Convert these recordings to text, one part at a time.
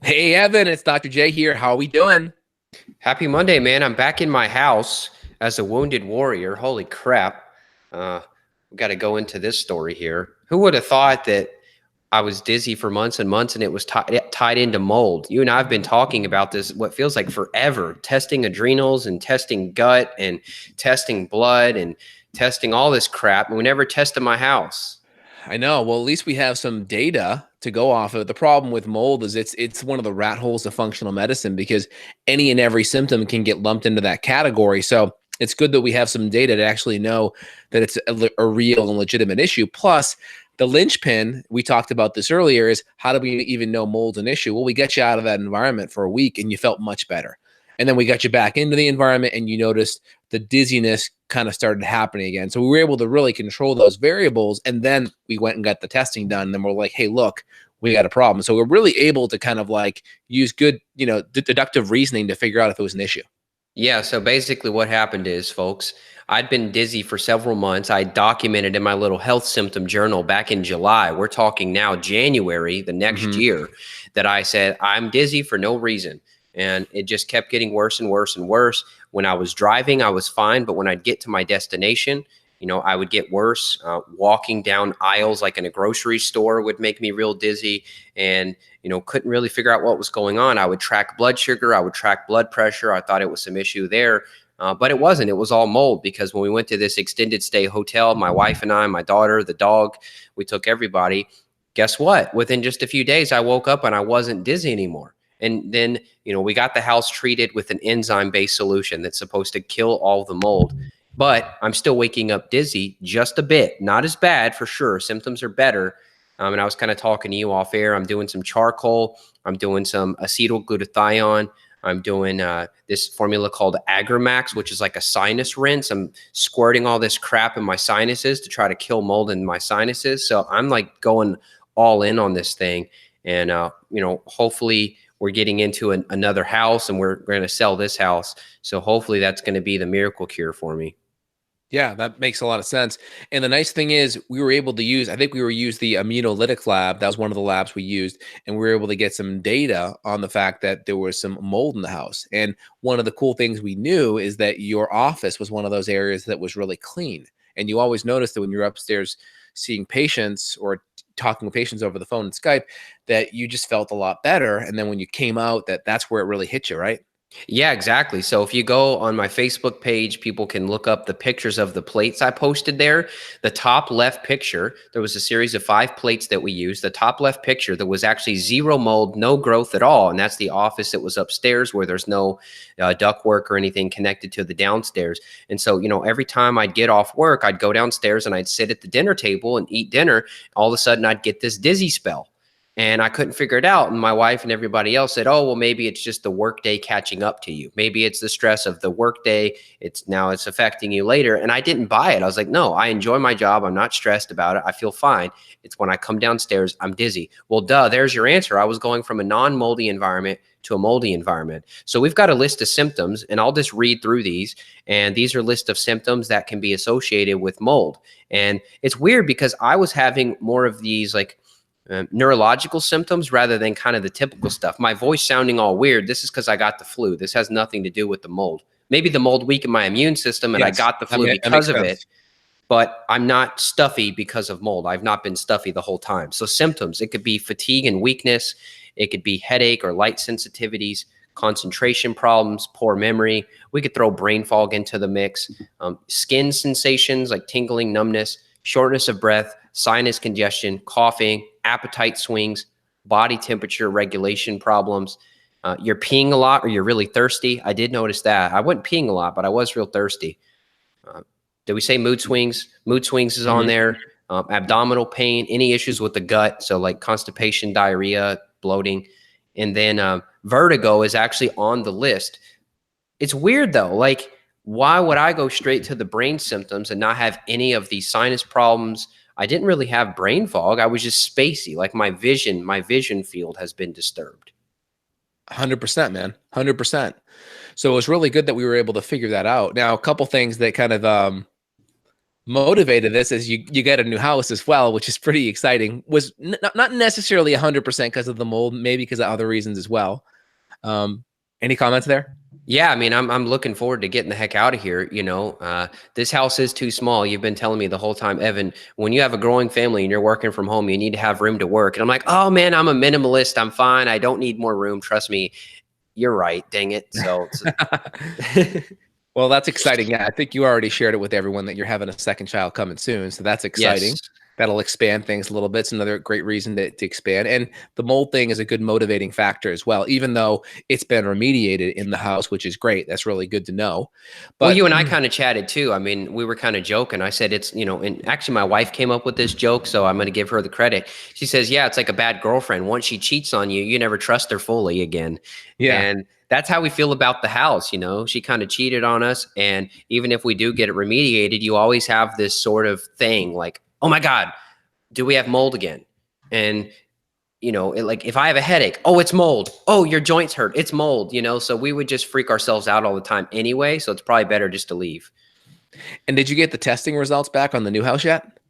Hey Evan, it's Dr. J here. How are we doing? Happy Monday, man. I'm back in my house as a wounded warrior. Holy crap. Uh, we got to go into this story here. Who would have thought that I was dizzy for months and months and it was tied into mold? You and I have been talking about this, what feels like forever, testing adrenals and testing gut and testing blood and testing all this crap. And we never tested my house. I know. Well, at least we have some data to go off of. The problem with mold is it's one of the rat holes of functional medicine because any and every symptom can get lumped into that category. So it's good that we have some data to actually know that it's a real and legitimate issue. Plus, the linchpin, we talked about this earlier, is how do we even know mold's an issue? Well, we get you out of that environment for a week and you felt much better. And then we got you back into the environment and you noticed the dizziness kind of started happening again. So we were able to really control those variables. And then we went and got the testing done. And then we're like, hey, look, we got a problem. So we're really able to kind of like use good, deductive reasoning to figure out if it was an issue. Yeah, so basically what happened is, folks, I'd been dizzy for several months. I documented in my little health symptom journal back in July. We're talking now January, the next Mm-hmm. year, that I said, I'm dizzy for no reason. And it just kept getting worse and worse and worse. When I was driving, I was fine. But when I'd get to my destination, I would get worse. Walking down aisles like in a grocery store would make me real dizzy. And couldn't really figure out what was going on. I would track blood sugar, I would track blood pressure. I thought it was some issue there, but it wasn't. It was all mold because when we went to this extended stay hotel, my wife and I, my daughter, the dog, we took everybody. Guess what? Within just a few days, I woke up and I wasn't dizzy anymore. And then, we got the house treated with an enzyme-based solution that's supposed to kill all the mold. But I'm still waking up dizzy just a bit, not as bad for sure. Symptoms are better, and I was kind of talking to you off air. I'm doing some charcoal. I'm doing some acetyl glutathione. I'm doing this formula called Agramax, which is like a sinus rinse. I'm squirting all this crap in my sinuses to try to kill mold in my sinuses. So I'm like going all in on this thing. And, hopefully we're getting into another house and we're going to sell this house. So hopefully that's going to be the miracle cure for me. Yeah, that makes a lot of sense. And the nice thing is we were able to use, I think we were use the immunolytic lab. That was one of the labs we used. And we were able to get some data on the fact that there was some mold in the house. And one of the cool things we knew is that your office was one of those areas that was really clean. And you always notice that when you're upstairs seeing patients or talking with patients over the phone and Skype, that you just felt a lot better. And then when you came out, that's where it really hit you, right? Yeah, exactly. So if you go on my Facebook page, people can look up the pictures of the plates I posted there. The top left picture, there was a series of 5 plates that we used. The top left picture, there was actually zero mold, no growth at all. And that's the office that was upstairs where there's no ductwork or anything connected to the downstairs. And so, every time I'd get off work, I'd go downstairs and I'd sit at the dinner table and eat dinner. All of a sudden, I'd get this dizzy spell. And I couldn't figure it out. And my wife and everybody else said, oh, well, maybe it's just the workday catching up to you. Maybe it's the stress of the workday. It's affecting you later. And I didn't buy it. I was like, no, I enjoy my job. I'm not stressed about it. I feel fine. It's when I come downstairs, I'm dizzy. Well, duh, there's your answer. I was going from a non-moldy environment to a moldy environment. So we've got a list of symptoms, and I'll just read through these. And these are a list of symptoms that can be associated with mold. And it's weird because I was having more of these like neurological symptoms rather than kind of the typical stuff. My voice sounding all weird. This is because I got the flu. This has nothing to do with the mold. Maybe the mold weakened my immune system and I Yes, got the flu that because makes of it, sense. but I'm not stuffy because of mold. I've not been stuffy the whole time. So symptoms, it could be fatigue and weakness. It could be headache or light sensitivities, concentration problems, poor memory. We could throw brain fog into the mix, skin sensations like tingling, numbness, shortness of breath, sinus congestion, coughing, appetite swings, body temperature regulation problems. You're peeing a lot or you're really thirsty. I did notice that. I wasn't peeing a lot, but I was real thirsty. Uh, did we say mood swings? Mood swings is on Mhm. there. Abdominal pain, any issues with the gut. So, like constipation, diarrhea, bloating. And then vertigo is actually on the list. It's weird though. Like, why would I go straight to the brain symptoms and not have any of these sinus problems? I didn't really have brain fog. I was just spacey. Like my vision field has been disturbed. 100%, man. 100%. So it was really good that we were able to figure that out. Now, a couple things that kind of motivated this is you get a new house as well, which is pretty exciting. Was not necessarily 100% because of the mold, maybe because of other reasons as well. Any comments there? Yeah, I mean, I'm looking forward to getting the heck out of here. This house is too small. You've been telling me the whole time, Evan, when you have a growing family and you're working from home, you need to have room to work. And I'm like, oh man, I'm a minimalist. I'm fine. I don't need more room. Trust me. You're right. Dang it. So Well, that's exciting. Yeah, I think you already shared it with everyone that you're having a second child coming soon. So that's exciting. yes. That'll expand things a little bit. It's another great reason to expand. And the mold thing is a good motivating factor as well, even though it's been remediated in the house, which is great. That's really good to know. Well, But you and I kind of chatted too. I mean, we were kind of joking. I said and actually my wife came up with this joke, so I'm going to give her the credit. She says, "Yeah, it's like a bad girlfriend. Once she cheats on you, you never trust her fully again." yeah, And that's how we feel about the house. She kind of cheated on us, and even if we do get it remediated, you always have this sort of thing like, "Oh my God, do we have mold again?" And like if I have a headache, oh, it's mold. Oh, your joints hurt. It's mold, so we would just freak ourselves out all the time anyway. So it's probably better just to leave. and did you get the testing results back on the new house yet?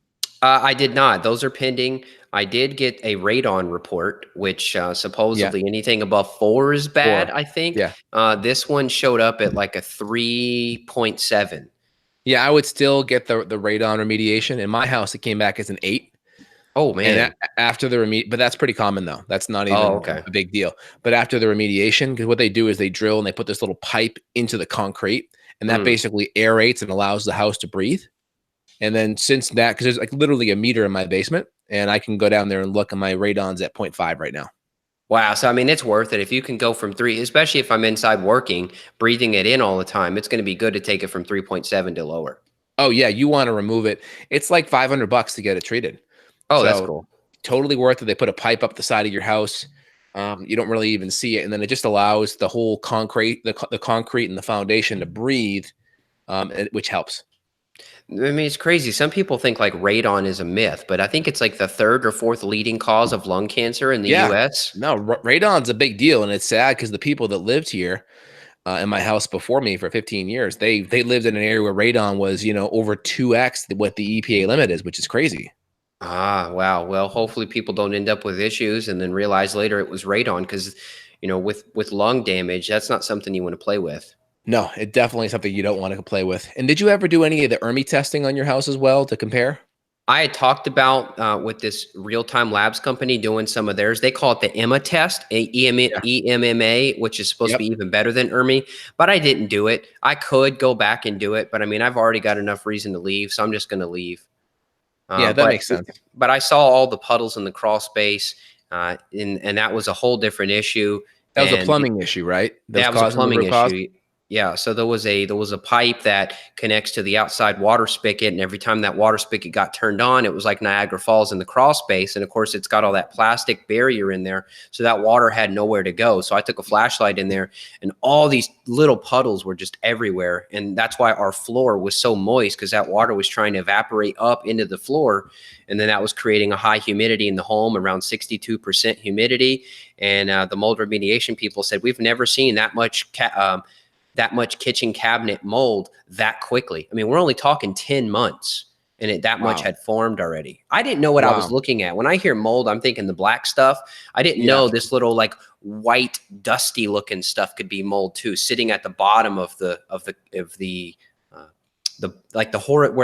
I did not. Those are pending. I did get a radon report, which Yeah, supposedly anything above 4 is bad, 4. I think. Yeah. This one showed up at like a 3.7. Yeah, I would still get the radon remediation. In my house, it came back as an 8. Oh, And man. after the but that's pretty common though. That's not Oh, even okay. a big deal. But after the remediation, because what they do is they drill and they put this little pipe into the concrete, and that Mm. basically aerates and allows the house to breathe. And then since that, because there's like literally a meter in my basement, and I can go down there and look, and my radon's at 0.5 right now. Wow. So, I mean, it's worth it. If you can go from 3, especially if I'm inside working, breathing it in all the time, it's going to be good to take it from 3.7 to lower. Oh yeah, you want to remove it. It's like $500 to get it treated. Oh, that's So cool. totally worth it. They put a pipe up the side of your house. You don't really even see it, and then it just allows the whole concrete, the concrete and the foundation to breathe, which helps. I mean, it's crazy. Some people think like radon is a myth, but I think it's like the 3rd or 4th leading cause of lung cancer in the Yeah, US. no, radon's a big deal, and it's sad because the people that lived here in my house before me for 15 years, they lived in an area where radon was over 2x what the EPA limit is, which is crazy. Ah, wow. Well, hopefully people don't end up with issues and then realize later it was radon because, with lung damage, that's not something you want to play with. No, it definitely is something you don't want to play with. And did you ever do any of the ERMI testing on your house as well to compare? I had talked about with this real-time labs company doing some of theirs. They call it the EMA test, Yeah. EMMA, which is supposed to Yep. be even better than ERMI, but I didn't do it. I could go back and do it, but I mean, I've already got enough reason to leave, so I'm just going to leave. Uh, Yeah, that but makes sense. but I saw all the puddles in the crawl space, and that was a whole different issue. That was a And plumbing issue, right? That was that was a causing the plumbing root cause? issue. Yeah, so there was a pipe that connects to the outside water spigot, and every time that water spigot got turned on, it was like Niagara Falls in the crawl space. And of course, it's got all that plastic barrier in there, so that water had nowhere to go. So I took a flashlight in there, and all these little puddles were just everywhere, and that's why our floor was so moist because that water was trying to evaporate up into the floor, and then that was creating a high humidity in the home, around 62% humidity. And the mold remediation people said we've never seen that much kitchen cabinet mold that quickly. I mean, we're only talking 10 months and that much Wow. had formed already. I didn't know what I was Wow. looking at. When I hear mold, I'm thinking the black stuff. I didn't Yeah. know this little like white, dusty looking stuff could be mold too, sitting at the bottom of where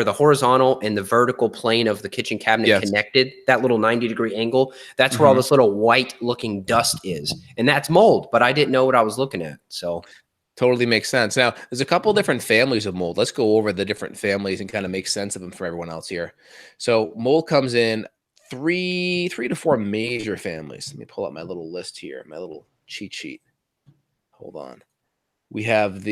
the horizontal and the vertical plane of the kitchen cabinet Yes. connected, that little 90-degree angle. That's where all Mhm. this little white looking dust is. And that's mold, but I didn't know what I was looking at. So Totally makes sense. Now, there's a couple different families of mold. Let's go over the different families and kind of make sense of them for everyone else here. So, mold comes in three to four major families. Let me pull up my little list here, my little cheat sheet. Hold on. We have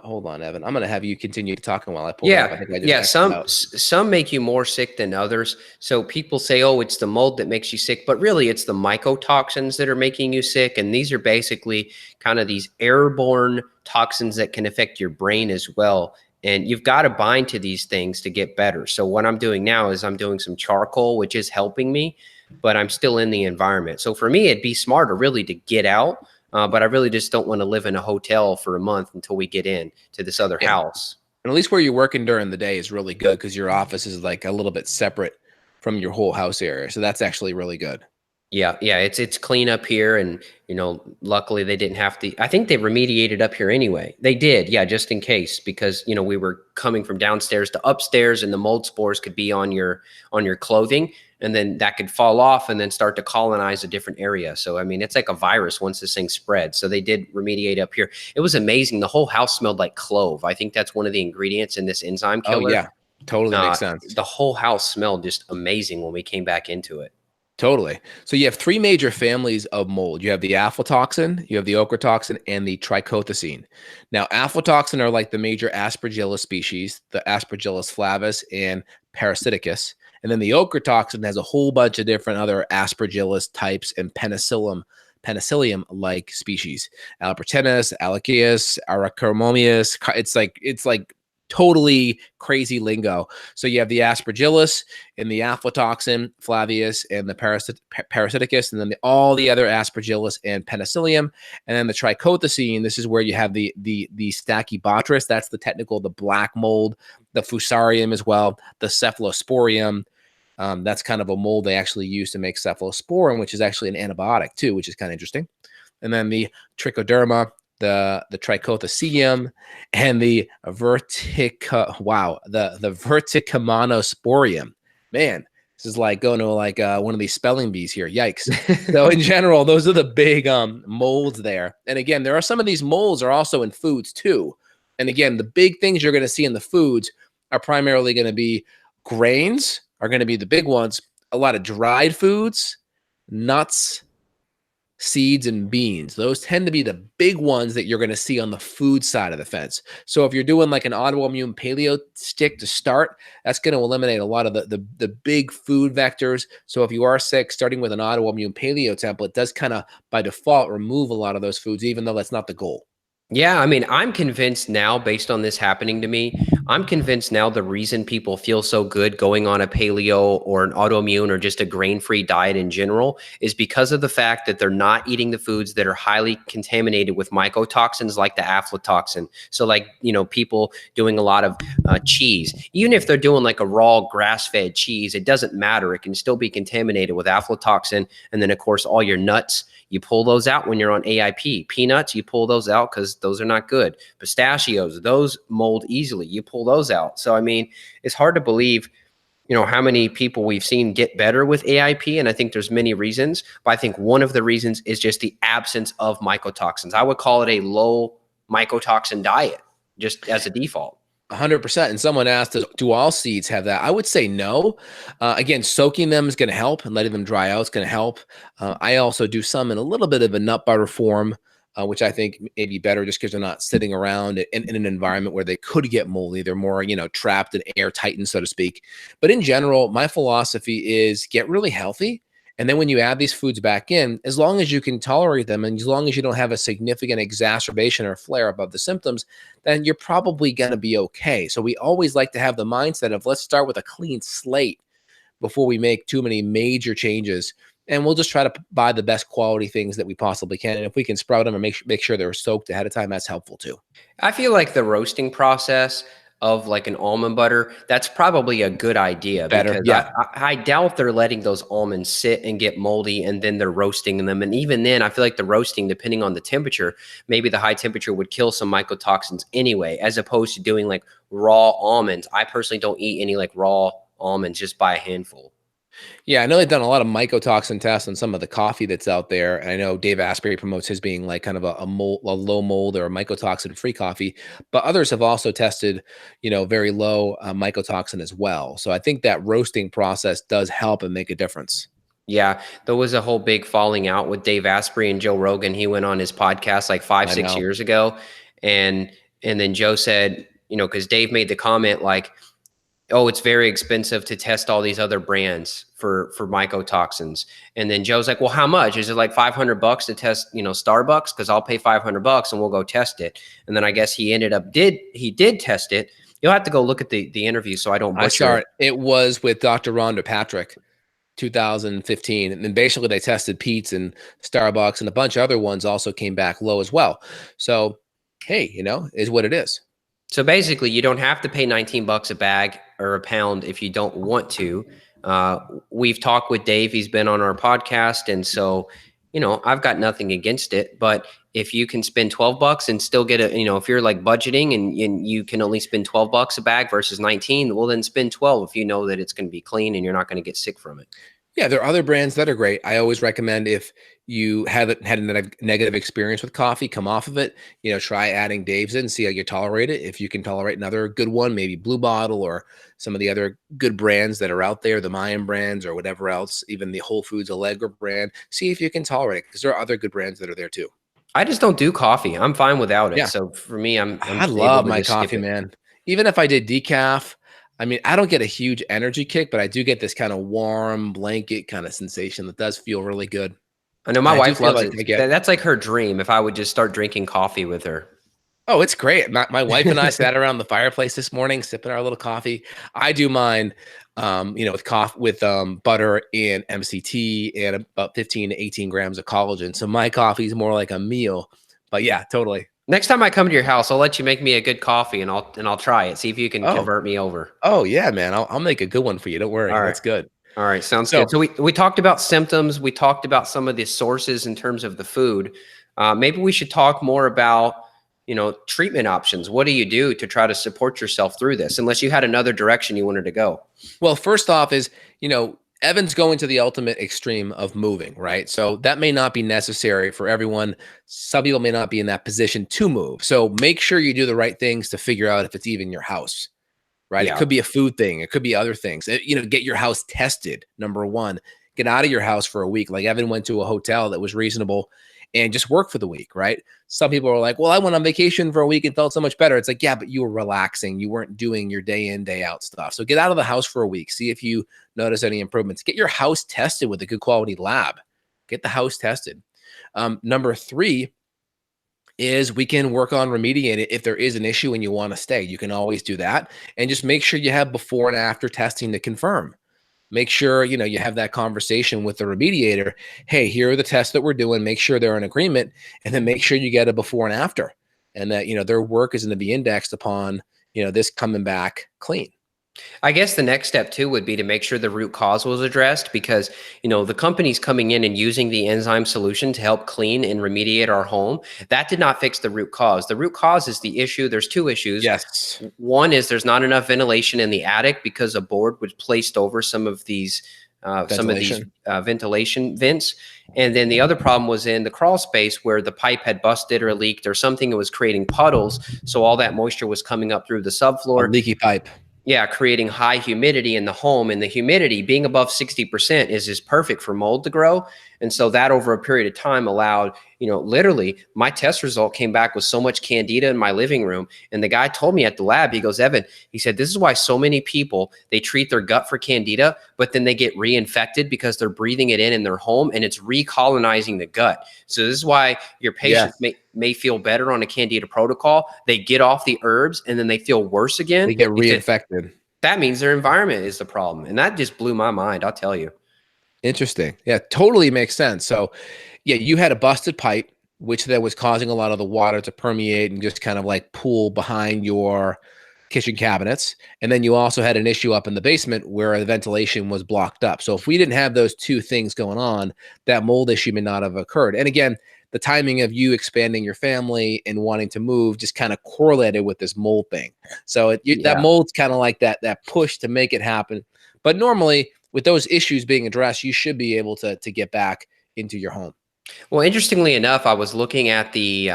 hold on, Evan. I'm going to have you continue talking while I pull that up. I yeah, think I just yeah. X'd it Some out. some make you more sick than others. So people say, "Oh, it's the mold that makes you sick," but really, it's the mycotoxins that are making you sick. And these are basically kind of these airborne toxins that can affect your brain as well. And you've got to bind to these things to get better. So what I'm doing now is I'm doing some charcoal, which is helping me, but I'm still in the environment. So for me, it'd be smarter really to get out. But I really just don't want to live in a hotel for a month until we get in to this other Yeah. house. And at least where you're working during the day is really good because your office is like a little bit separate from your whole house area. So that's actually really good. Yeah, yeah, it's clean up here, and luckily they didn't have to. I think they remediated up here anyway. They did, yeah, just in case, because we were coming from downstairs to upstairs, and the mold spores could be on your clothing, and then that could fall off and then start to colonize a different area. So I mean, it's like a virus once this thing spreads. So they did remediate up here. It was amazing. The whole house smelled like clove. I think that's one of the ingredients in this enzyme Oh killer. yeah, totally makes sense. The whole house smelled just amazing when we came back into it. Totally. So you have three major families of mold. You have the aflatoxin, you have the ochratoxin, and the trichothecene. Now, aflatoxin are like the major Aspergillus species, the Aspergillus flavus and parasiticus. And then the ochratoxin has a whole bunch of different other Aspergillus types and penicillium-like species. Albertinus, Alaceus, Arachomomius. It's like totally crazy lingo. So you have the Aspergillus and the aflatoxin, Flavius, and the parasiticus, and then all the other Aspergillus and penicillium, and then the trichothecene. This is where you have the Stachybotrys. That's the the black mold, the Fusarium as well, the Cephalosporium. That's kind of a mold they actually use to make cephalosporin, which is actually an antibiotic too, which is kind of interesting. And then the Trichoderma, the Trichothecium, and the Verticimonosporium. Man, this is like going to like one of these spelling bees here. Yikes. So in general, those are the big molds there. And again, there are some of these molds are also in foods too. And again, the big things you're going to see in the foods are primarily going to be grains are going to be the big ones. A lot of dried foods, nuts, seeds, and beans. Those tend to be the big ones that you're going to see on the food side of the fence. So if you're doing like an autoimmune paleo stick to start, that's going to eliminate a lot of the big food vectors. So if you are sick, starting with an autoimmune paleo template does kind of by default remove a lot of those foods, even though that's not the goal. Yeah, I mean, I'm convinced now, based on this happening to me, I'm convinced now the reason people feel so good going on a paleo or an autoimmune or just a grain-free diet in general is because of the fact that they're not eating the foods that are highly contaminated with mycotoxins like the aflatoxin. So like, people doing a lot of cheese, even if they're doing like a raw grass-fed cheese, it doesn't matter. It can still be contaminated with aflatoxin. And then of course, all your nuts, you pull those out when you're on AIP. Peanuts, you pull those out because those are not good. Pistachios, those mold easily. You pull those out. So, I mean, it's hard to believe, how many people we've seen get better with AIP. And I think there's many reasons. But I think one of the reasons is just the absence of mycotoxins. I would call it a low mycotoxin diet, just as a default. 100%. And someone asked, do all seeds have that? I would say no. Again, soaking them is going to help, and letting them dry out is going to help. I also do some in a little bit of a nut butter form, which I think may be better just because they're not sitting around in an environment where they could get moldy. They're more, trapped and air tightened, so to speak. But in general, my philosophy is get really healthy. And then when you add these foods back in, as long as you can tolerate them and as long as you don't have a significant exacerbation or flare up of the symptoms, then you're probably going to be okay. So we always like to have the mindset of let's start with a clean slate before we make too many major changes. And we'll just try to buy the best quality things that we possibly can. And if we can sprout them and make sure they're soaked ahead of time, that's helpful too. I feel like the roasting process of like an almond butter, that's probably a good idea Better, because yeah. I doubt they're letting those almonds sit and get moldy and then they're roasting them. And even then, I feel like the roasting, depending on the temperature, maybe the high temperature would kill some mycotoxins anyway, as opposed to doing like raw almonds. I personally don't eat any like raw almonds, just by a handful. Yeah, I know they've done a lot of mycotoxin tests on some of the coffee that's out there. And I know Dave Asprey promotes his being like kind of a low mold or a mycotoxin free coffee, but others have also tested, very low mycotoxin as well. So I think that roasting process does help and make a difference. Yeah, there was a whole big falling out with Dave Asprey and Joe Rogan. He went on his podcast like five, I 6 years know. ago, and then Joe said, because Dave made the comment like, oh, it's very expensive to test all these other brands for mycotoxins. And then Joe's like, well, how much? Is it like $500 to test, Starbucks? Because I'll pay $500 and we'll go test it. And then I guess he did test it. You'll have to go look at the interview so I don't I butcher saw it. it. It was with Dr. Rhonda Patrick, 2015. And then basically they tested Pete's and Starbucks and a bunch of other ones also came back low as well. So, hey, is what it is. So basically, you don't have to pay 19 bucks a bag or a pound if you don't want to. Uh, we've talked with Dave; he's been on our podcast, and so I've got nothing against it. But if you can spend 12 bucks and still get if you're like budgeting and you can only spend 12 bucks a bag versus 19, well, then spend 12 if you know that it's going to be clean and you're not going to get sick from it. Yeah, there are other brands that are great. I always recommend if you haven't had a negative experience with coffee, come off of it. Try adding Dave's in, see how you tolerate it. If you can tolerate another good one, maybe Blue Bottle or some of the other good brands that are out there, the Mayan brands or whatever else, even the Whole Foods Allegra brand, see if you can tolerate it because there are other good brands that are there too. I just don't do coffee. I'm fine without it. Yeah, So for me, I'm I able love to my just skip coffee, it. man. Even if I did decaf, I mean, I don't get a huge energy kick, but I do get this kind of warm blanket kind of sensation that does feel really good. I know And my I do wife feel loves like it. I get That's like her dream if I would just start drinking coffee with her. oh, it's great. My wife and I sat around the fireplace this morning, sipping our little coffee. I do mine, with coffee with butter and MCT and about 15 to 18 grams of collagen. So my coffee is more like a meal. But yeah, totally. Next time I come to your house, I'll let you make me a good coffee and I'll try it. See if you can Oh, convert me over. oh yeah, man. I'll make a good one for you. Don't worry. All right. That's good. All right, sounds So good. So we talked about symptoms. We talked about some of the sources in terms of the food. Maybe we should talk more about treatment options. What do you do to try to support yourself through this? Unless you had another direction you wanted to go. well, first off is, Evan's going to the ultimate extreme of moving, right? So that may not be necessary for everyone. Some people may not be in that position to move. So make sure you do the right things to figure out if it's even your house, right? It Yeah. could be a food thing. It could be other things. Get your house tested. Number one, get out of your house for a week. Like Evan went to a hotel that was reasonable and just work for the week, right? Some people are like, well, I went on vacation for a week and felt so much better. It's like, yeah, but you were relaxing. You weren't doing your day in, day out stuff. So get out of the house for a week. See if you notice any improvements. Get your house tested with a good quality lab. Get the house tested. Number three is we can work on remediating it if there is an issue and you want to stay. You can always do that. And just make sure you have before and after testing to confirm. Make sure you have that conversation with the remediator. Hey, here are the tests that we're doing. Make sure they're in agreement, and then make sure you get a before and after, and that their work is going to be indexed upon this coming back clean. I guess the next step too would be to make sure the root cause was addressed because, the company's coming in and using the enzyme solution to help clean and remediate our home. That did not fix the root cause. The root cause is the issue. There's two issues. Yes. One is there's not enough ventilation in the attic because a board was placed over some of these ventilation vents. And then the other problem was in the crawl space where the pipe had busted or leaked or something that was creating puddles. So all that moisture was coming up through the subfloor. A leaky pipe. Yeah, creating high humidity in the home, and the humidity being above 60% is perfect for mold to grow. And so that over a period of time allowed, literally my test result came back with so much candida in my living room. And the guy told me at the lab, he goes, Evan, he said, this is why so many people, they treat their gut for candida, but then they get reinfected because they're breathing it in their home and it's recolonizing the gut. So this is why your patients may feel better on a candida protocol. They get off the herbs and then they feel worse again. They get reinfected. That means their environment is the problem. And that just blew my mind, I'll tell you. Interesting. Yeah, totally makes sense. So, yeah, you had a busted pipe, which then was causing a lot of the water to permeate and just kind of like pool behind your kitchen cabinets. And then you also had an issue up in the basement where the ventilation was blocked up. So if we didn't have those two things going on, that mold issue may not have occurred. And again, the timing of you expanding your family and wanting to move just kind of correlated with this mold thing. So that mold's kind of like that push to make it happen. But normally with those issues being addressed, you should be able to get back into your home. Well, interestingly enough, I was looking at the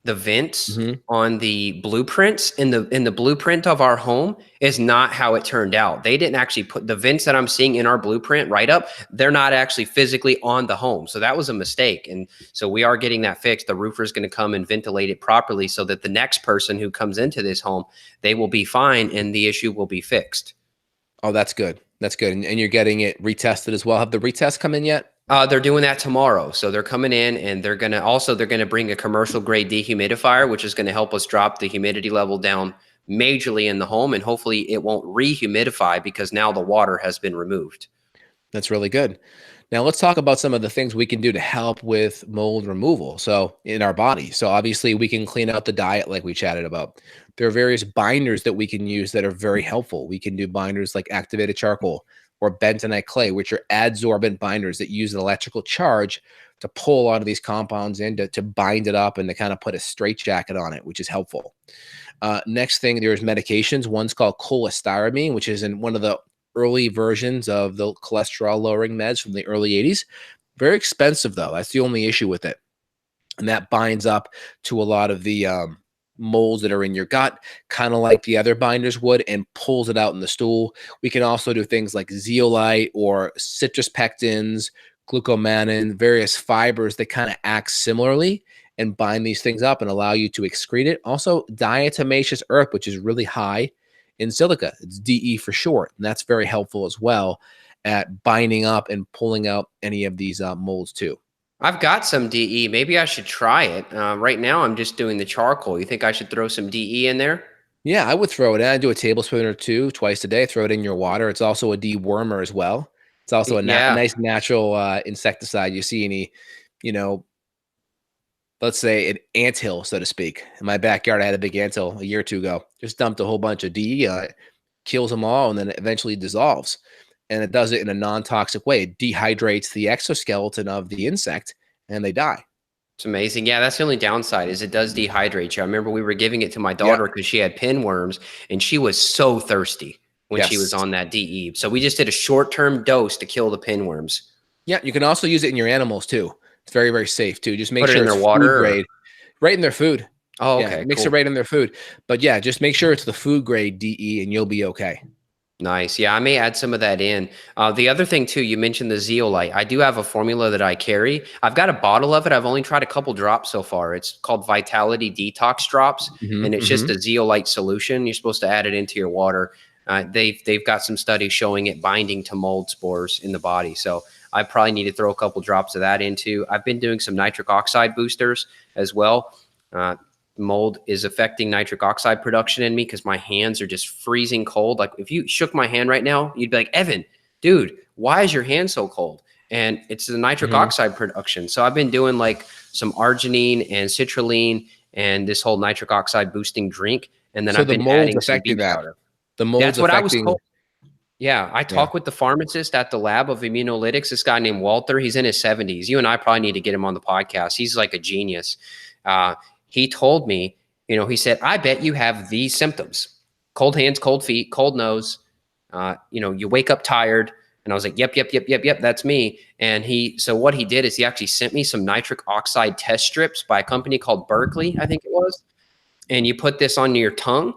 vents on the blueprints in the blueprint of our home is not how it turned out. They didn't actually put the vents that I'm seeing in our blueprint right up. They're not actually physically on the home. So that was a mistake. And so we are getting that fixed. The roofer is going to come and ventilate it properly so that the next person who comes into this home, they will be fine and the issue will be fixed. Oh, that's good. That's good. And you're getting it retested as well. Have the retests come in yet? They're doing that tomorrow. So they're coming in and they're going to bring a commercial grade dehumidifier, which is going to help us drop the humidity level down majorly in the home. And hopefully it won't rehumidify because now the water has been removed. That's really good. Now let's talk about some of the things we can do to help with mold removal. So in our body. So obviously we can clean out the diet like we chatted about. There are various binders that we can use that are very helpful. We can do binders like activated charcoal or bentonite clay, which are adsorbent binders that use an electrical charge to pull a lot of these compounds in to bind it up and to kind of put a straitjacket on it, which is helpful. Next thing, there's medications. One's called cholestyramine, which is in one of the early versions of the cholesterol lowering meds from the early 80s. Very expensive, though. That's the only issue with it. And that binds up to a lot of the molds that are in your gut, kind of like the other binders would, and pulls it out in the stool. We can also do things like zeolite or citrus pectins, glucomannan, various fibers that kind of act similarly and bind these things up and allow you to excrete it. Also, diatomaceous earth, which is really high in silica. It's DE for short, and that's very helpful as well at binding up and pulling out any of these molds too. I've got some DE. Maybe I should try it. Right now, I'm just doing the charcoal. You think I should throw some DE in there? Yeah, I would throw it in. I do a tablespoon or two twice a day. Throw it in your water. It's also a dewormer as well. It's also a Yeah. nice natural insecticide. You see any, you know, let's say an anthill, so to speak. In my backyard, I had a big anthill a year or two ago. Just dumped a whole bunch of DE on it, kills them all, and then it eventually dissolves. And it does it in a non-toxic way. It dehydrates the exoskeleton of the insect, and they die. It's amazing. Yeah, that's the only downside is it does dehydrate you. I remember we were giving it to my Yeah. daughter because she had pinworms and she was so thirsty when she was Yes. on that DE. So we just did a short-term dose to kill the pinworms. Yeah, you can also use it in your animals too. It's very, very safe too. Just make Put it sure in it's their food water. grade, right in their food. Oh, Yeah, okay, mix it cool. right in their food. But yeah, just make sure it's the food grade DE and you'll be okay. Nice. Yeah, I may add some of that in. The other thing too, you mentioned the zeolite. I do have a formula that I carry. I've got a bottle of it. I've only tried a couple drops so far. It's called Vitality Detox Drops, and it's just a zeolite solution. You're supposed to add it into your water. They've got some studies showing it binding to mold spores in the body. So I probably need to throw a couple drops of that into. I've been doing some nitric oxide boosters as well. Mold is affecting nitric oxide production in me because my hands are just freezing cold. Like if you shook my hand right now, you'd be like, Evan, dude, why is your hand so cold? And it's the nitric oxide production. So I've been doing like some arginine and citrulline and this whole nitric oxide boosting drink. And then So I've the been mold's adding some affecting beet that. powder. The mold's That's what I was affecting. told. Yeah, I talk with the pharmacist at the lab of Immunolytics, this guy named Walter. He's in his 70s. You and I probably need to get him on the podcast. He's like a genius. He told me, he said, I bet you have these symptoms: cold hands, cold feet, cold nose. You wake up tired. And I was like, yep, that's me. And so what he did is he actually sent me some nitric oxide test strips by a company called Berkeley, I think it was. And you put this on your tongue.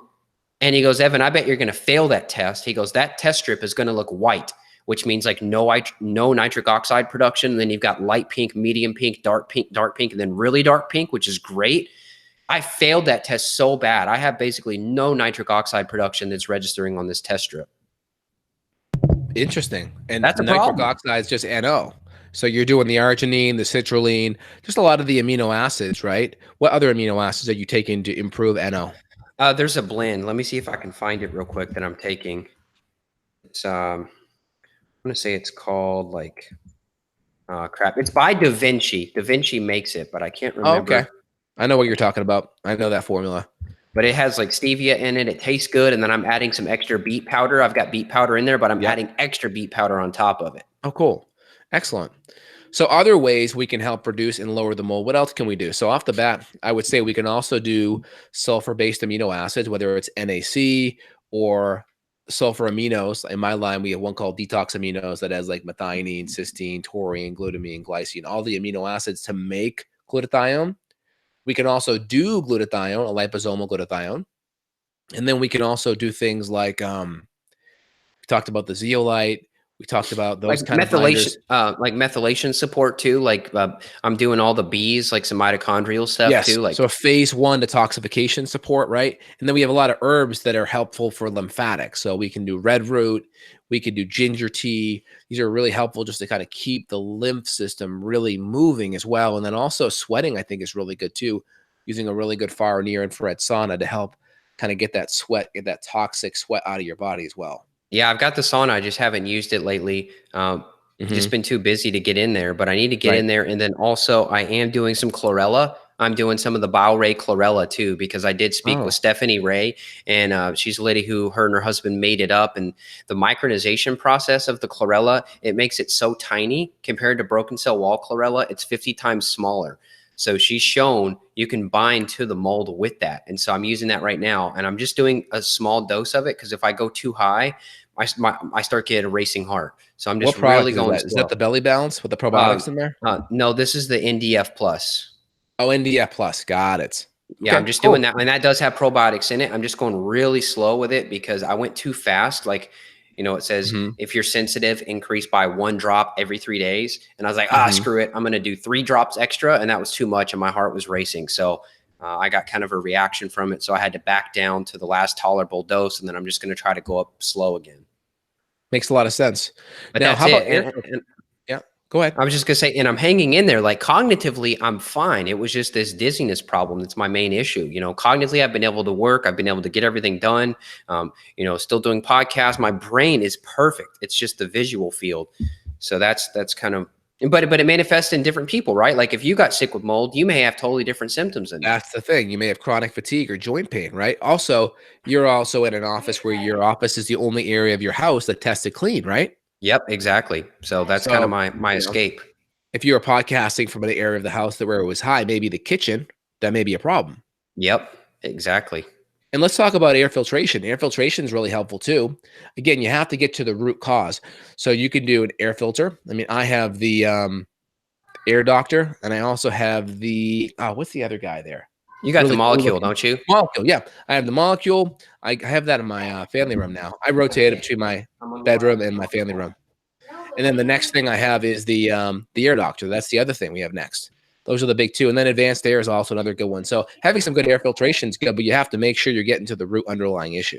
And he goes, Evan, I bet you're going to fail that test. He goes, that test strip is going to look white, which means like no nitric oxide production. And then you've got light pink, medium pink, dark pink, and then really dark pink, which is great. I failed that test so bad. I have basically no nitric oxide production that's registering on this test strip. Interesting. And That's a nitric problem. oxide is just NO. So you're doing the arginine, the citrulline, just a lot of the amino acids, right? What other amino acids are you taking to improve NO? There's a blend. Let me see if I can find it real quick that I'm taking. It's I'm gonna say it's called like crap. It's by Da Vinci. Da Vinci makes it, but I can't remember. Oh, okay. I know what you're talking about. I know that formula. But it has like stevia in it. It tastes good, and then I'm adding some extra beet powder. I've got beet powder in there, but I'm adding extra beet powder on top of it. Oh, cool. Excellent. So other ways we can help reduce and lower the mold. What else can we do? So off the bat, I would say we can also do sulfur-based amino acids, whether it's NAC or sulfur aminos. In my line, we have one called detox aminos that has like methionine, cysteine, taurine, glutamine, glycine, all the amino acids to make glutathione. We can also do glutathione, a liposomal glutathione. And then we can also do things like we talked about the zeolite. We talked about those Like kind methylation, of like methylation support too. Like I'm doing all the B's, like some mitochondrial stuff yes. too. Like So phase one detoxification support, right? And then we have a lot of herbs that are helpful for lymphatics. So we can do red root, we can do ginger tea. These are really helpful just to kind of keep the lymph system really moving as well. And then also sweating, I think, is really good too. Using a really good far near infrared sauna to help kind of get that sweat, get that toxic sweat out of your body as well. Yeah, I've got the sauna. I just haven't used it lately. Just Hmm. been too busy to get in there, but I need to get Right. in there. And then also I am doing some chlorella. I'm doing some of the BioRay chlorella too, because I did speak with Oh, Stephanie Ray, and she's a lady who her and her husband made it up. And the micronization process of the chlorella, it makes it so tiny compared to broken cell wall chlorella. It's 50 times smaller. So she's shown you can bind to the mold with that. And so I'm using that right now. And I'm just doing a small dose of it because if I go too high, I start getting a racing heart. So I'm what just really product is going that? Is that slow. the Belly Balance with the Uh, probiotics in there? no, this is the NDF plus. Oh, NDF plus. Got it. Yeah, I'm Okay, just doing cool. that, and that does have probiotics in it. I'm just going really slow with it because I went too fast. Like, it says Hmm. if you're sensitive, increase by 1 drop every 3 days. And I was like, Hmm. screw it, I'm going to do 3 drops extra, and that was too much, and my heart was racing. So I got kind of a reaction from it, so I had to back down to the last tolerable dose, and then I'm just going to try to go up slow again. Makes a lot of sense. But Now, that's how about it. air And, filtration? and Yeah, go ahead. I was just gonna say, and I'm hanging in there. Like cognitively, I'm fine. It was just this dizziness problem that's my main issue. Cognitively, I've been able to work. I've been able to get everything done. Still doing podcasts. My brain is perfect. It's just the visual field. So that's kind of. But it manifests in different people, right? Like if you got sick with mold, you may have totally different symptoms than me. That's the thing. You may have chronic fatigue or joint pain, right? Also, you're also in an office where your office is the only area of your house that tested clean, right? Yep, exactly. So that's kind of So, my you know, escape. if you were podcasting from an area of the house that where it was high, maybe the kitchen, that may be a problem. Yep, exactly. And let's talk about air filtration. Air filtration is really helpful too. Again, you have to get to the root cause. So you can do an air filter. I mean, I have the Air Doctor, and I also have the what's the other guy there? You got the Really cool molecule, looking don't you? Molecule. Yeah, I have the Molecule. I have that in my family room now. I rotate it between my bedroom and my family room. And then the next thing I have is the Air Doctor. That's the other thing we have next. Those are the big two. And then advanced air is also another good one. So having some good air filtration is good, but you have to make sure you're getting to the root underlying issue.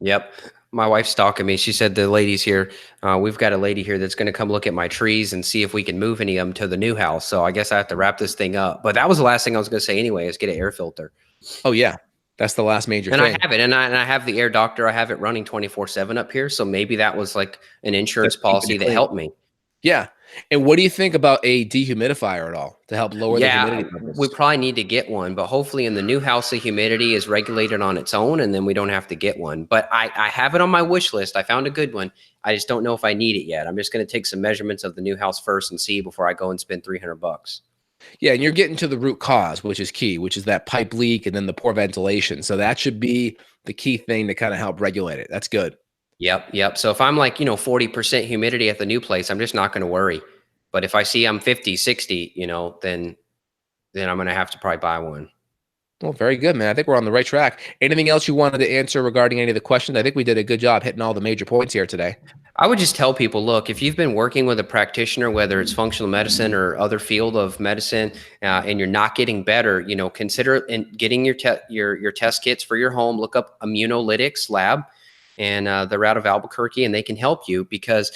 Yep. My wife's stalking me. She said the ladies here, we've got a lady here that's going to come look at my trees and see if we can move any of them to the new house. So I guess I have to wrap this thing up. But that was the last thing I was going to say anyway, is get an air filter. Oh yeah. That's the last major And I thing. have it. And I have the Air Doctor. I have it running 24/7 up here. So maybe that was like an insurance That's keeping policy it that clean. helped me. Yeah. And what do you think about a dehumidifier at all to help lower the Yeah, humidity we levels? probably need to get one, but hopefully in the new house, the humidity is regulated on its own, and then we don't have to get one. But I have it on my wish list. I found a good one. I just don't know if I need it yet. I'm just going to take some measurements of the new house first and see before I go and spend $300. Yeah, and you're getting to the root cause, which is key, which is that pipe leak and then the poor ventilation. So that should be the key thing to kind of help regulate it. That's good. Yep. So if I'm like, 40% humidity at the new place, I'm just not going to worry. But if I see I'm 50, 60, then I'm going to have to probably buy one. Well, very good, man. I think we're on the right track. Anything else you wanted to answer regarding any of the questions? I think we did a good job hitting all the major points here today. I would just tell people, look, if you've been working with a practitioner, whether it's functional medicine or other field of medicine, and you're not getting better, consider getting your test kits for your home. Look up Immunolytics Lab, and they're out of Albuquerque, and they can help you because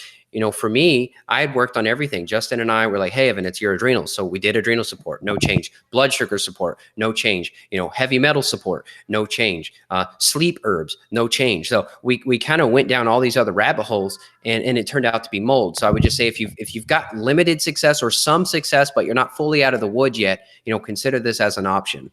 for me, I had worked on everything. Justin and I were like, hey, Evan, it's your adrenals. So we did adrenal support, no change. Blood sugar support, no change. Heavy metal support, no change. Sleep herbs, no change. So we kind of went down all these other rabbit holes, and it turned out to be mold. So I would just say if you've got limited success or some success, but you're not fully out of the woods yet, consider this as an option.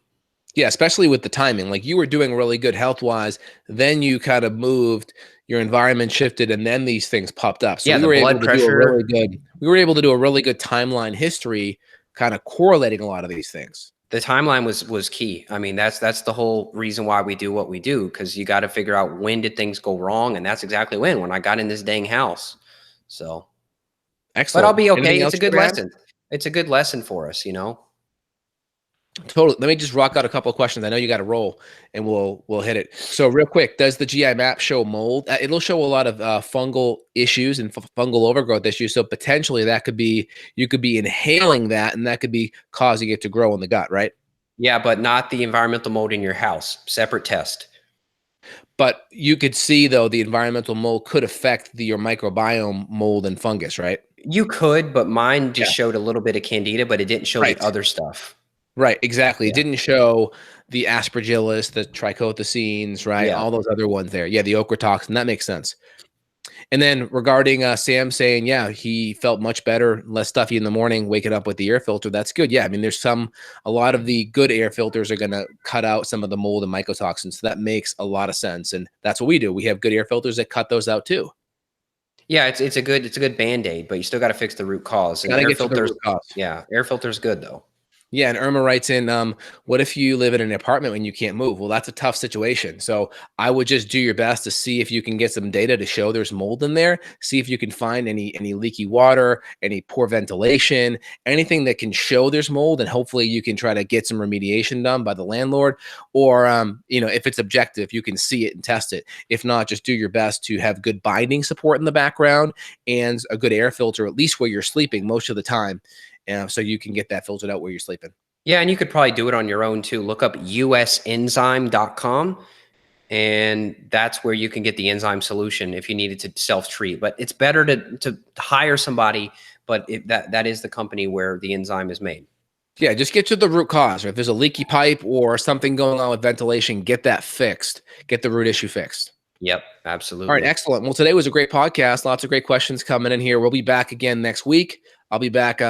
Yeah, especially with the timing. Like you were doing really good health wise, then you kind of moved, your environment shifted, and then these things popped up. So Yeah, we the were able blood to do a pressure. really good, we were able to do a really good timeline history, kind of correlating a lot of these things. The timeline was key. I mean, that's the whole reason why we do what we do, because you got to figure out when did things go wrong, and that's exactly when I got in this dang house. So, but I'll Excellent. be okay. Anything It's else a you good want to add? lesson. It's a good lesson for us. Totally. Let me just rock out a couple of questions. I know you got to roll, and we'll hit it. So real quick, does the GI map show mold? It'll show a lot of fungal issues and fungal overgrowth issues. So potentially that could be you could be inhaling that, and that could be causing it to grow in the gut, right? Yeah, but not the environmental mold in your house. Separate test. But you could see though the environmental mold could affect your microbiome mold and fungus, right? You could, but mine Yeah. just showed a little bit of candida, but it didn't show the Right. other stuff. Right. Exactly. It Yeah. didn't show the aspergillus, the trichothecenes, right? Yeah. All those other ones there. Yeah, the ochratoxin. That makes sense. And then regarding Sam saying, yeah, he felt much better, less stuffy in the morning, waking up with the air filter. That's good. Yeah. I mean, a lot of the good air filters are going to cut out some of the mold and mycotoxins. So that makes a lot of sense. And that's what we do. We have good air filters that cut those out too. Yeah, it's a good Band-Aid, but you still got to fix the root cause. And Got to air get to the filters, root cause. yeah, air filter's good though. Yeah, and Irma writes in, what if you live in an apartment when you can't move? Well, that's a tough situation. So I would just do your best to see if you can get some data to show there's mold in there. See if you can find any leaky water, any poor ventilation, anything that can show there's mold, and hopefully you can try to get some remediation done by the landlord. Or if it's objective, you can see it and test it. If not, just do your best to have good binding support in the background and a good air filter, at least where you're sleeping most of the time. So you can get that filtered out where you're sleeping. Yeah, and you could probably do it on your own too. Look up usenzyme.com, and that's where you can get the enzyme solution if you needed to self-treat. But it's better to hire somebody, but that is the company where the enzyme is made. Yeah, just get to the root cause. Or if there's a leaky pipe or something going on with ventilation, get that fixed. Get the root issue fixed. Yep, absolutely. All right, excellent. Well, today was a great podcast. Lots of great questions coming in here. We'll be back again next week. I'll be back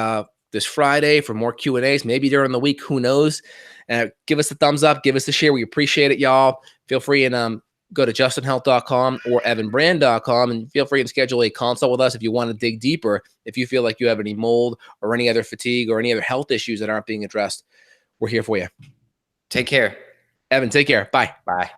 this Friday for more Q&As, maybe during the week, who knows. Give us a thumbs up, give us a share. We appreciate it, y'all. Feel free and go to justinhealth.com or evanbrand.com and feel free to schedule a consult with us if you want to dig deeper. If you feel like you have any mold or any other fatigue or any other health issues that aren't being addressed, we're here for you. Take care. Evan, take care. Bye. Bye.